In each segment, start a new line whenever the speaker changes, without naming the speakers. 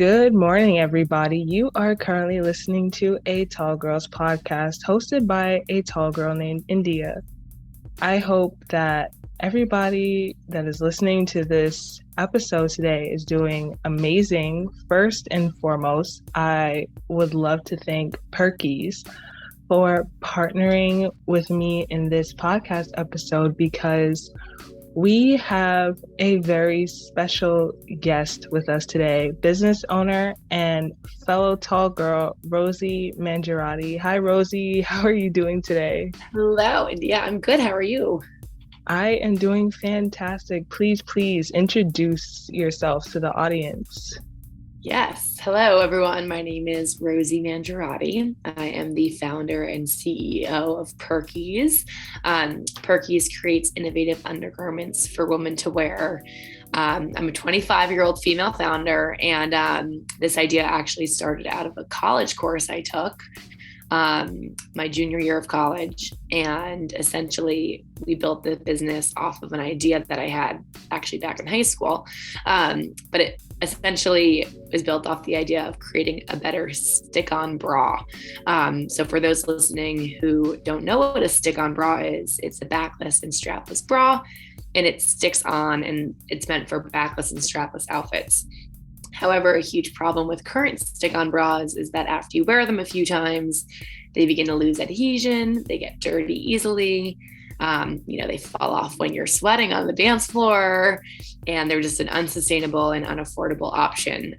Good morning, everybody. You are currently listening to a Tall Girls podcast hosted by a tall girl named India. I hope that everybody that is listening to this episode today is doing amazing. First and foremost, I would love to thank Perkies for partnering with me in this podcast episode because we have a very special guest with us today, business owner and fellow tall girl, Rosie Mangiarotti. Hi, Rosie. How are you doing today?
Hello, India. I'm good. How are you?
I am doing fantastic. Please introduce yourself to the audience.
Yes. Hello, everyone. My name is Rosie Mangiarotti. I am the founder and CEO of Perkies. Perkies creates innovative undergarments for women to wear. I'm a 25-year-old female founder, and this idea actually started out of a college course I took my junior year of college. And essentially, we built the business off of an idea that I had actually back in high school. But it essentially is built off the idea of creating a better stick-on bra. So for those listening who don't know what a stick-on bra is, it's a backless and strapless bra, and it sticks on, and it's meant for backless and strapless outfits. However, a huge problem with current stick-on bras is that after you wear them a few times, they begin to lose adhesion, they get dirty easily, they fall off when you're sweating on the dance floor, and they're just an unsustainable and unaffordable option.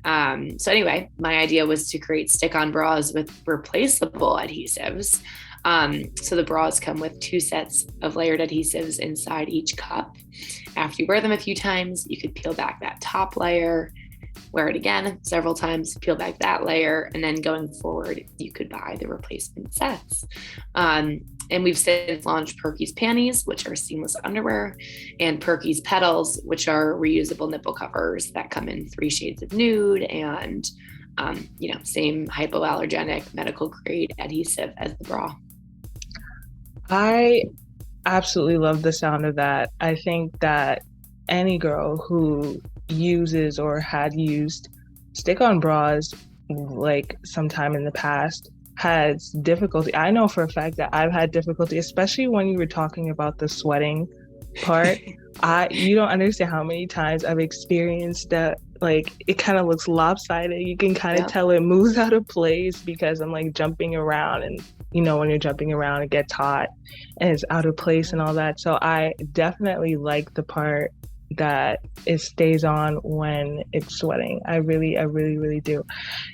So anyway, my idea was to create stick-on bras with replaceable adhesives. So the bras come with 2 sets of layered adhesives inside each cup. After you wear them a few times, you could peel back that top layer, wear it again several times, peel back that layer, and then going forward, you could buy the replacement sets. And we've since launched Perkies panties, which are seamless underwear, and Perkies petals, which are reusable nipple covers that come in 3 shades of nude and, same hypoallergenic medical grade adhesive as the bra.
I absolutely love the sound of that. I think that any girl who uses or had used stick-on bras like sometime in the past has difficulty. I know for a fact that I've had difficulty, especially when you were talking about the sweating part. You don't understand how many times I've experienced that. Like, it kind of looks lopsided. You can kind of tell it moves out of place because I'm like jumping around, and when you're jumping around, it gets hot and it's out of place and all that. So I definitely like the part that it stays on when it's sweating. I really do.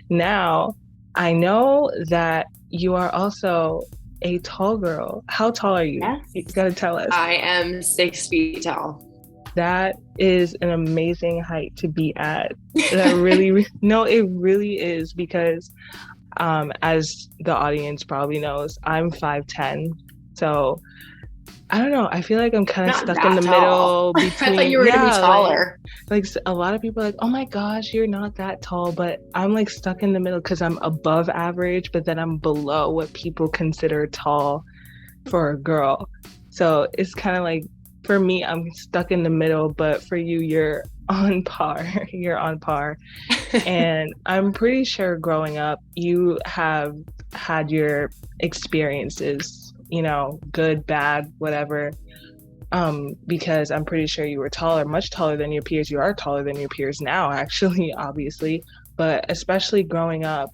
Now, I know that you are also a tall girl. How tall are you?
Yes.
You gotta tell us.
I am 6 feet tall.
That is an amazing height to be at. That really, no, it really is, because as the audience probably knows, I'm 5'10". So I don't know. I feel like I'm kind of stuck in the middle between.
I thought you were going to be taller.
Like a lot of people are like, oh my gosh, you're not that tall. But I'm like stuck in the middle because I'm above average, but then I'm below what people consider tall for a girl. So it's kind of like, for me, I'm stuck in the middle. But for you, you're on par. You're on par. And I'm pretty sure growing up, you have had your experiences, good, bad, whatever, because I'm pretty sure you were taller, much taller than your peers. You are taller than your peers now, actually, obviously, but especially growing up.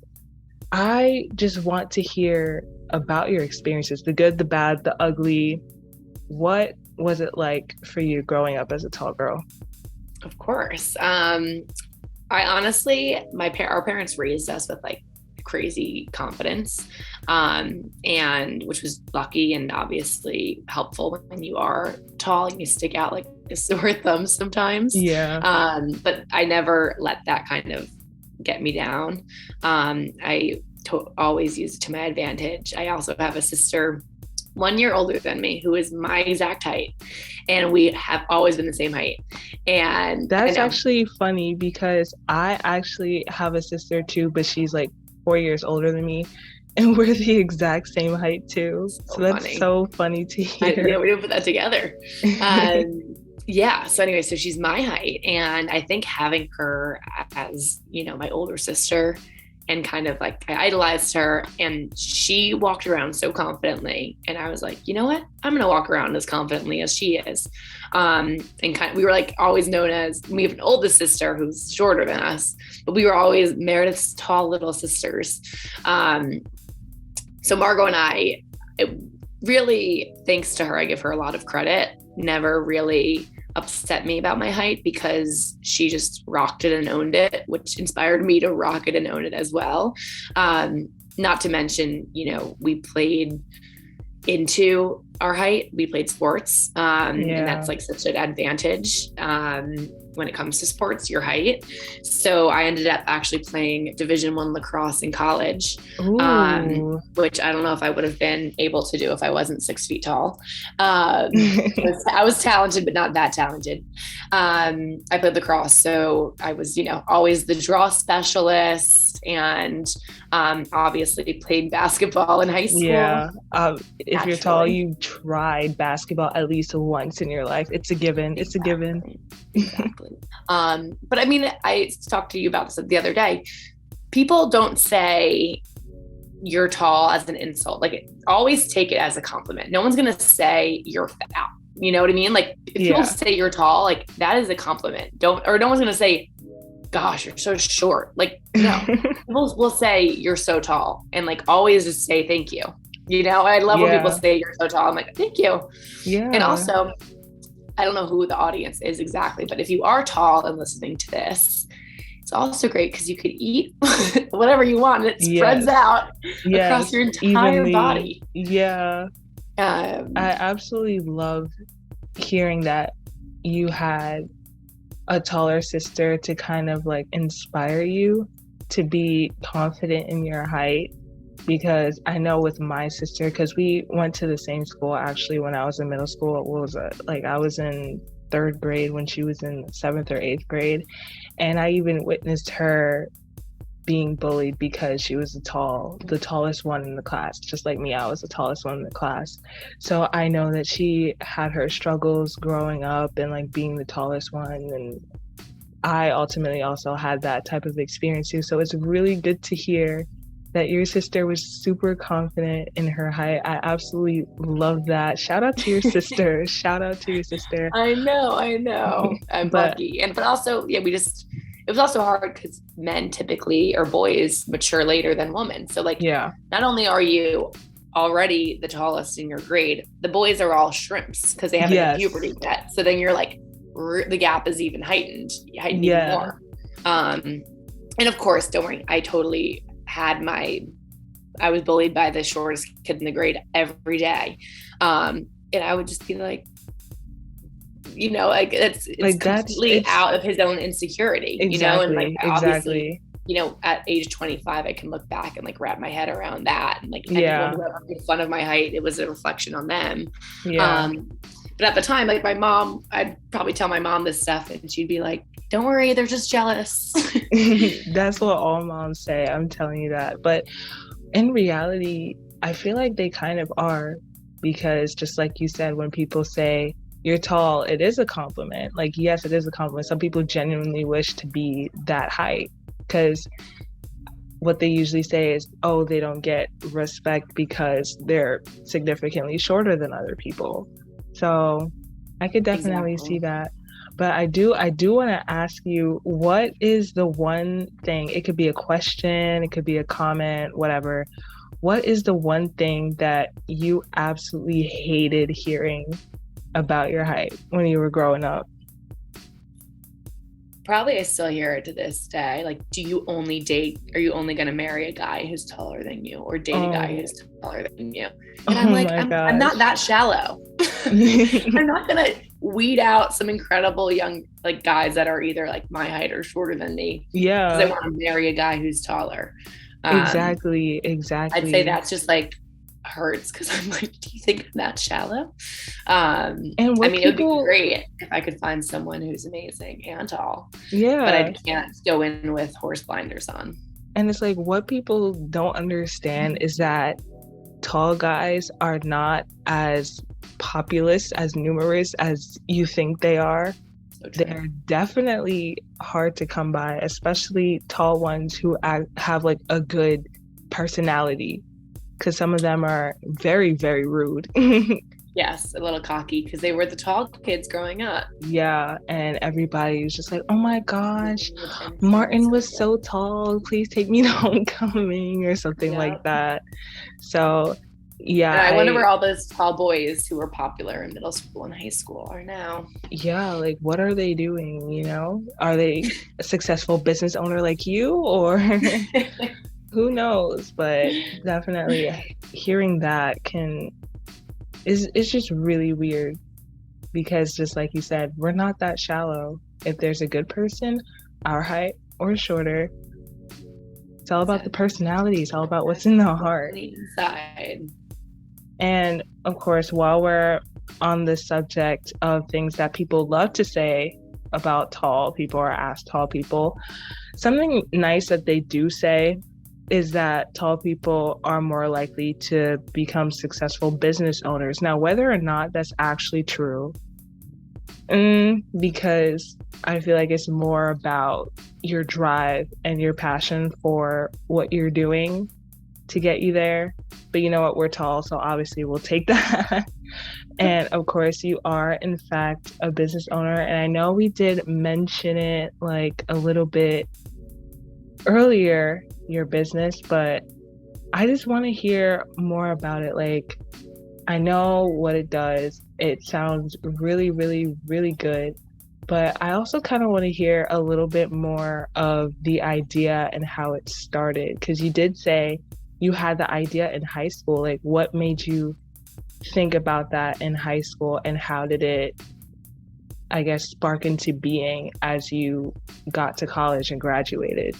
I just want to hear about your experiences, the good, the bad, the ugly. What was it like for you growing up as a tall girl?
Of course. I honestly, our parents raised us with like crazy confidence, and which was lucky and obviously helpful when you are tall and you stick out like a sore thumb sometimes.
Yeah.
But I never let that kind of get me down. I always use it to my advantage. I also have a sister 1 year older than me who is my exact height, and we have always been the same height. And
that's actually funny because I actually have a sister too, but she's like 4 years older than me, and we're the exact same height too. So that's funny. So funny to hear.
Yeah, we didn't put that together. yeah. So anyway, so she's my height. And I think having her as, my older sister and kind of like I idolized her, and she walked around so confidently. And I was like, you know what? I'm going to walk around as confidently as she is. And we were like always known as, we have an oldest sister who's shorter than us, but we were always Meredith's tall little sisters. So Margot and I, it really, thanks to her, I give her a lot of credit, never really upset me about my height, because she just rocked it and owned it, which inspired me to rock it and own it as well. Not to mention, we played into our height. We played sports, and that's like such an advantage when it comes to sports, your height. So I ended up actually playing Division I lacrosse in college, which I don't know if I would have been able to do if I wasn't 6 feet tall. I was talented, but not that talented. I played lacrosse, so I was, always the draw specialist, and obviously played basketball in high school.
Yeah. If you're tall, you've tried basketball at least once in your life. It's a given. It's a given.
Exactly. But I mean, I talked to you about this the other day. People don't say you're tall as an insult. Like, always take it as a compliment. No one's going to say you're fat. You know what I mean? Like, if people say you're tall, like, that is a compliment. No one's going to say, gosh, you're so short. Like, no. People will say you're so tall, and like always just say thank you. I love when people say you're so tall. I'm like, thank you. Yeah. And also, I don't know who the audience is exactly, but if you are tall and listening to this, it's also great because you could eat whatever you want. It spreads out across your entire body.
Yeah. I absolutely love hearing that you had a taller sister to kind of like inspire you to be confident in your height. Because I know with my sister, because we went to the same school actually when I was in middle school. I was in 3rd grade when she was in 7th or 8th grade. And I even witnessed her being bullied because she was the tallest one in the class. Just like me, I was the tallest one in the class. So I know that she had her struggles growing up and like being the tallest one. And I ultimately also had that type of experience too. So it's really good to hear that your sister was super confident in her height. I absolutely love that. Shout out to your sister. Shout out to your sister.
I know. I'm lucky. But also, it was also hard because men typically, or boys, mature later than women. So like, not only are you already the tallest in your grade, the boys are all shrimps because they haven't hit puberty yet. So then you're like, the gap is even heightened even more. And of course, don't worry, I was bullied by the shortest kid in the grade every day. And I would just be like, like it's completely out of his own insecurity, and like, obviously, at age 25, I can look back and like wrap my head around that. And like, anyone who ever made fun of my height, it was a reflection on them. Yeah. But at the time, like my mom, I'd probably tell my mom this stuff and she'd be like, don't worry, they're just jealous.
That's what all moms say. I'm telling you that. But in reality, I feel like they kind of are, because just like you said, when people say you're tall, it is a compliment. Like, yes, it is a compliment. Some people genuinely wish to be that height, because what they usually say is, oh, they don't get respect because they're significantly shorter than other people. So I could definitely see that. But I do want to ask you, what is the one thing, it could be a question, it could be a comment, whatever. What is the one thing that you absolutely hated hearing about your height when you were growing up?
Probably I still hear it to this day. Like, are you only going to marry a guy who's taller than you, or date a guy who's taller than you? And I'm like, I'm not that shallow. I'm not going to weed out some incredible young like guys that are either like my height or shorter than me. Yeah. Because I want to marry a guy who's taller.
Exactly.
I'd say that's just like hurts, because I'm like, do you think I'm that shallow? And it would be great if I could find someone who's amazing and tall. Yeah. But I can't go in with horse blinders on.
And it's like, what people don't understand is that tall guys are not as populous, as numerous as you think they are.
So true.
They're definitely hard to come by, especially tall ones who have like a good personality, because some of them are very, very rude.
Yes, a little cocky because they were the tall kids growing up.
Yeah, and everybody was just like, "Oh my gosh,
Getting attention.
Martin
So
was
good.
so tall. Please take me to homecoming," or something like
Yeah.
that. So, yeah,
And I wonder where all those tall boys who were popular in middle school and high school are now.
like, what are they doing? Are they a successful business owner like you, or who knows? But definitely hearing that is it's just really weird because just like you said, we're not that shallow. If there's a good person, our height or shorter, it's all about the personality. It's all about what's in the
What's
heart.
on the inside?
And of course, while we're on the subject of things that people love to say about tall people or ask tall people, something nice that they do say is that tall people are more likely to become successful business owners. Now, whether or not that's actually true, because I feel like it's more about your drive and your passion for what you're doing to get you there. But you know what? We're tall, so obviously we'll take that. And of course, you are, in fact, a business owner. And I know we did mention it like a little bit earlier, your business, but I just want to hear more about it. Like, I know what it does. It sounds really, really, really good. But I also kind of want to hear a little bit more of the idea and how it started. Because you did say you had the idea in high school. Like, what made you think about that in high school, and how did it, I guess, spark into being as you got to college and graduated?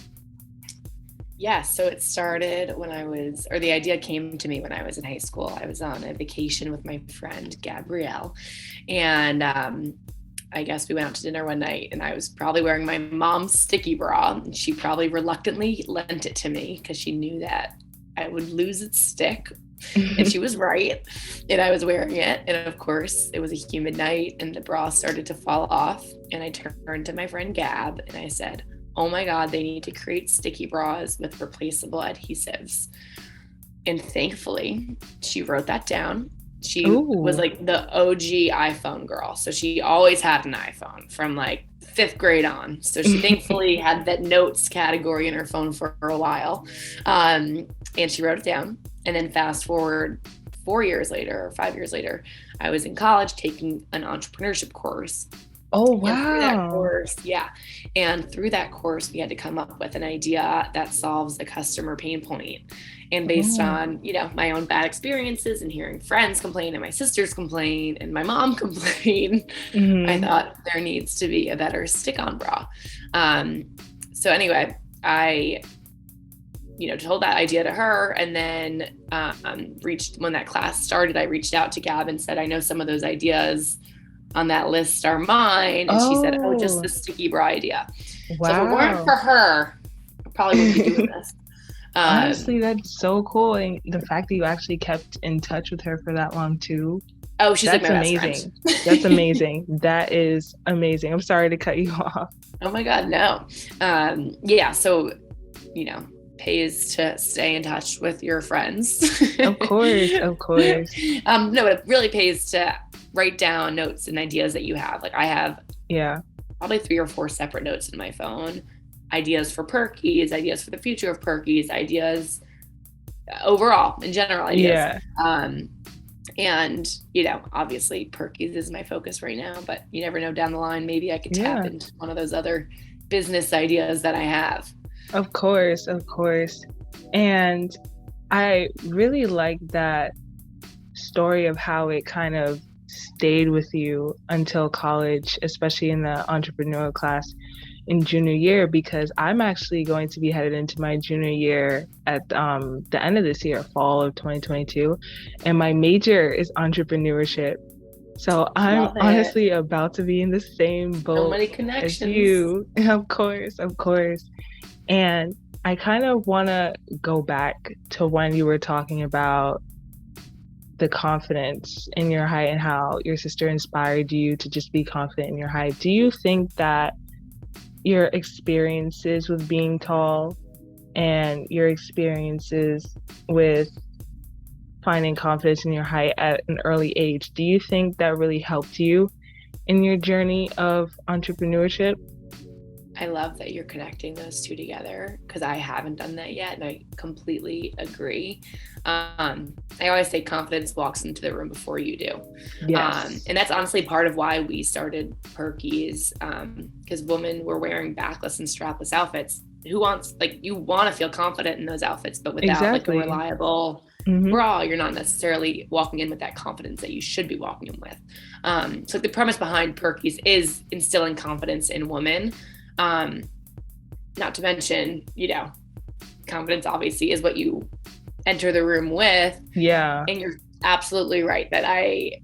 Yeah, so it started when or the idea came to me when I was in high school. I was on a vacation with my friend Gabrielle, and I guess we went out to dinner one night, and I was probably wearing my mom's sticky bra, and she probably reluctantly lent it to me because she knew that I would lose its stick. And she was right. And I was wearing it. And of course, it was a humid night, and the bra started to fall off. And I turned to my friend Gab and I said, "Oh my God, they need to create sticky bras with replaceable adhesives." And thankfully, she wrote that down. She was
Ooh.
like the OG iPhone girl. So she always had an iPhone from like fifth grade on. So she thankfully had that notes category in her phone for a while. And she wrote it down. And then fast forward 4 years later or 5 years later, I was in college taking an entrepreneurship course.
Oh,
And through that
wow.
course, yeah. And through that course, we had to come up with an idea that solves a customer pain point. And based
Oh.
on, my own bad experiences and hearing friends complain and my sisters complain and my mom complain, I
Hmm.
thought there needs to be a better stick-on bra. So anyway, I told that idea to her, and then when that class started, I reached out to Gab and said, "I know some of those ideas on that list are mine." And she said, "Oh, just
Oh,
the sticky bra idea." So if it weren't
wow.
for her, I probably wouldn't be doing this.
Honestly,
Um,
that's so cool. And the fact that you actually kept in touch with her for that long too,
oh, she's like
that's
my best friend.
amazing. That's amazing. That is amazing. I'm sorry to cut you off.
Oh my God, no. Yeah, so, you know, pays to stay in touch with your friends.
Of course, of course.
No, but it really pays to write down notes and ideas that you have. Like I have
Yeah,
probably 3 or 4 separate notes in my phone, ideas for Perkies, ideas for the future of Perkies, ideas overall, in general ideas.
yeah,
Um, and, obviously Perkies is my focus right now, but you never know down the line, maybe I could tap
yeah.
into one of those other business ideas that I have.
Of course, of course. And I really like that story of how it kind of stayed with you until college, especially in the entrepreneurial class in junior year, because I'm actually going to be headed into my junior year at the end of this year, fall of 2022, and my major is entrepreneurship. So I'm
Love it.
honestly about to be in the same
So
boat
many
as
connections.
you. Of course, of course. And I kind of want to go back to when you were talking about the confidence in your height and how your sister inspired you to just be confident in your height. Do you think that your experiences with being tall and your experiences with finding confidence in your height at an early age, do you think that really helped you in your journey of entrepreneurship?
I love that you're connecting those two together because I haven't done that yet, and I completely agree. I always say confidence walks into the room before you do.
Yes.
And that's honestly part of why we started Perkies, because women were wearing backless and strapless outfits. Who wants, like, you want to feel confident in those outfits, but without like a
Exactly.
reliable bra, you're not necessarily walking in with that confidence that you should be walking in with. So the premise behind Perkies is instilling confidence in women. Not to mention, confidence obviously is what you enter the room with.
Yeah.
And you're absolutely right that I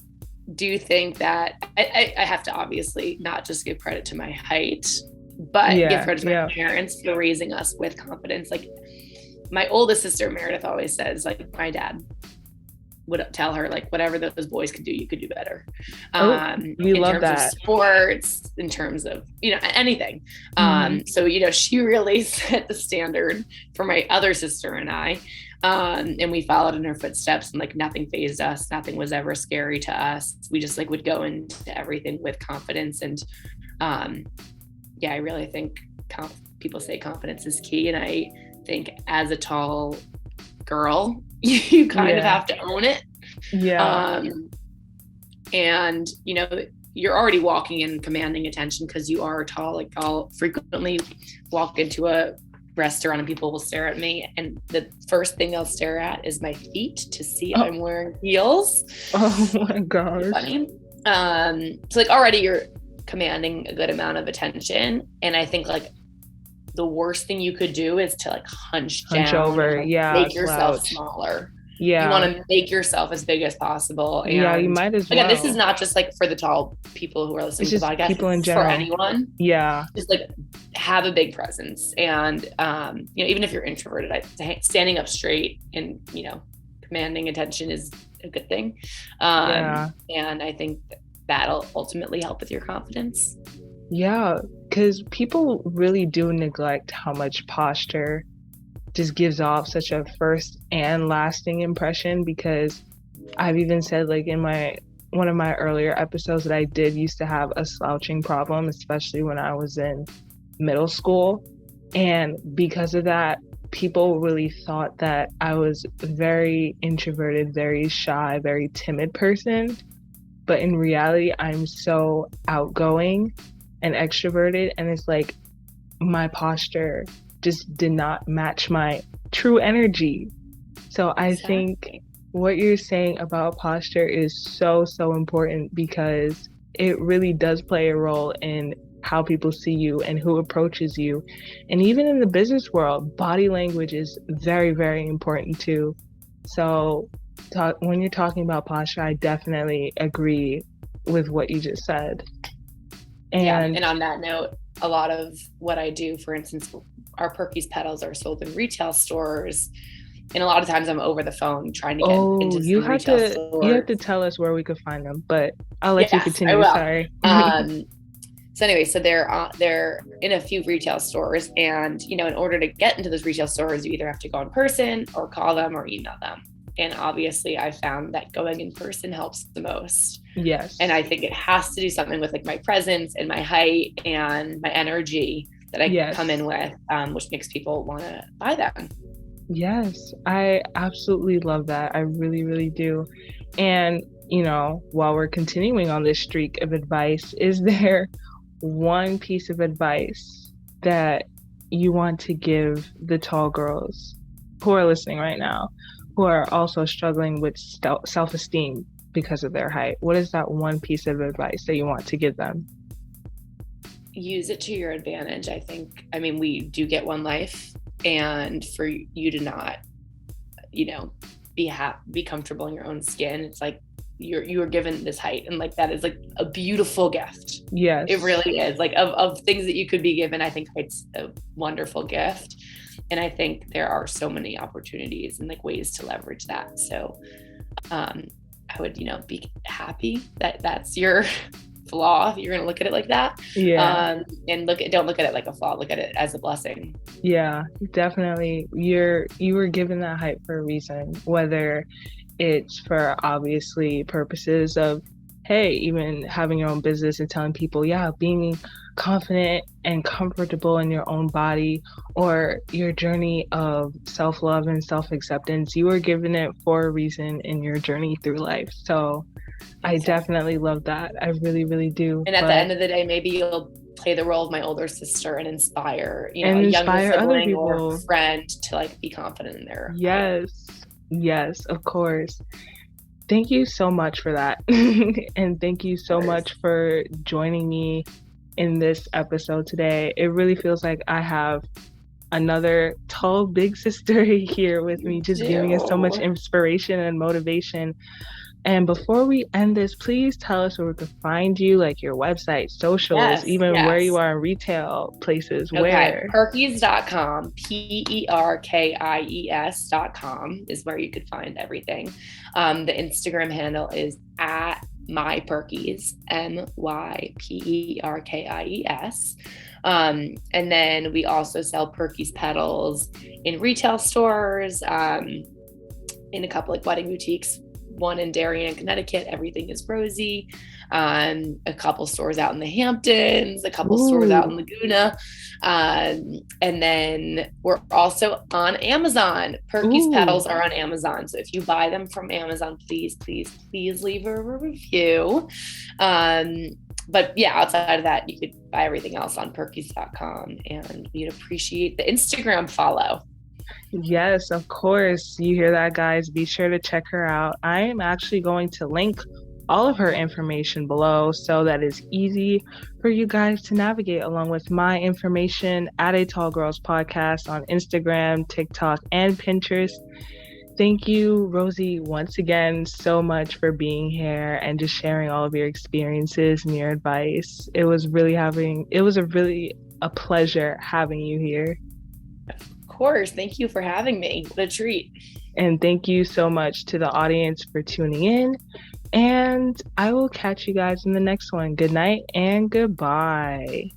do think that I have to obviously not just give credit to my height, but give credit to my parents for raising us with confidence. Like, my oldest sister, Meredith, always says, like, my dad would tell her, like, whatever those boys could do, you could do better.
We
in
love
terms
that.
of sports, in terms of, anything. So, she really set the standard for my other sister and I. And we followed in her footsteps, and like nothing fazed us. Nothing was ever scary to us. We just like would go into everything with confidence. And I really think people say confidence is key. And I think as a tall girl, you kind of have to own it.
Yeah.
And, you're already walking in commanding attention because you are tall. Like, I'll frequently walk into a restaurant and people will stare at me, and the first thing they'll stare at is my feet to see if I'm wearing heels.
Oh my gosh.
Funny. So like already you're commanding a good amount of attention, and I think like the worst thing you could do is to like hunch down
over,
and, like, make yourself smaller.
Yeah.
You want to make yourself as big as possible. And
you might as well.
Again, this is not just like for the tall people who are listening to the podcast.
People in general.
For anyone.
Yeah.
Just like have a big presence. And, even if you're introverted, standing up straight and, commanding attention is a good thing. And I think that'll ultimately help with your confidence.
Yeah, because people really do neglect how much posture just gives off such a first and lasting impression, because I've even said, like, in one of my earlier episodes, that I did used to have a slouching problem, especially when I was in middle school. And because of that, people really thought that I was very introverted, very shy, very timid person. But in reality, I'm so outgoing and extroverted, and it's like my posture just did not match my true energy. So I think what you're saying about posture is so, so important, because it really does play a role in how people see you and who approaches you. And even in the business world, body language is very, very important too. So when you're talking about posture, I definitely agree with what you just said.
And on that note, a lot of what I do, for instance, our Perkies pedals are sold in retail stores, and a lot of times I'm over the phone trying to get into some retail stores.
You have to tell us where we could find them, but I'll let you continue.
I will.
Sorry.
So anyway, so they're in a few retail stores, and in order to get into those retail stores, you either have to go in person or call them or email them. And obviously I found that going in person helps the most.
Yes.
And I think it has to do something with like my presence and my height and my energy that I come in with, which makes people want to buy them.
Yes, I absolutely love that. I really, really do. And, while we're continuing on this streak of advice, is there one piece of advice that you want to give the tall girls who are listening right now, who are also struggling with self-esteem because of their height? What is that one piece of advice that you want to give them?
Use it to your advantage. I mean, we do get one life, and for you to not, be comfortable in your own skin, it's like you are given this height, and like that is like a beautiful gift.
Yes,
it really is. Like of things that you could be given, I think height's a wonderful gift, and I think there are so many opportunities and like ways to leverage that. So I would, be happy that that's your flaw. You're going to look at it like that.
Yeah.
And don't look at it like a flaw. Look at it as a blessing.
Yeah, definitely. You were given that height for a reason, whether it's for obviously purposes of, hey, even having your own business and telling people, yeah, being confident and comfortable in your own body, or your journey of self-love and self-acceptance. You were given it for a reason in your journey through life. So I
Exactly.
definitely love that. I really, really do.
And at the
But
end of the day, maybe you'll play the role of my older sister and inspire,
and
a younger
inspire other
sibling or
people.
friend to like be confident in their height.
Yes. Yes, of course. Thank you so much for that. And thank you
Of
so
course.
much for joining me in this episode today. It really feels like I have another tall big sister here with me,
You
just giving us so much
do.
inspiration and motivation. And before we end this, please tell us where we can find you, like your website, socials,
Yes,
even where you
yes.
are in retail places,
Okay,
where.
perkies.com, perkies.com is where you could find everything. The Instagram handle is at myperkies, myperkies. And then we also sell Perkies petals in retail stores, in a couple like wedding boutiques, one in Darien, Connecticut. Everything is Rosie. A couple stores out in the Hamptons, a couple stores out in
Ooh,
Laguna. And then we're also on Amazon. Perky's
ooh.
petals are on Amazon. So if you buy them from Amazon, please, please, please leave a review. But yeah, outside of that, you could buy everything else on perkies.com, and we'd appreciate the Instagram follow.
Yes, of course. You hear that, guys? Be sure to check her out. I am actually going to link all of her information below so that it's easy for you guys to navigate along with my information at A Tall Girls Podcast on Instagram, TikTok, and Pinterest. Thank you, Rosie, once again so much for being here and just sharing all of your experiences and your advice. It was a pleasure having you here.
Of course. Thank you for having me. What a treat.
And thank you so much to the audience for tuning in. And I will catch you guys in the next one. Good night and goodbye.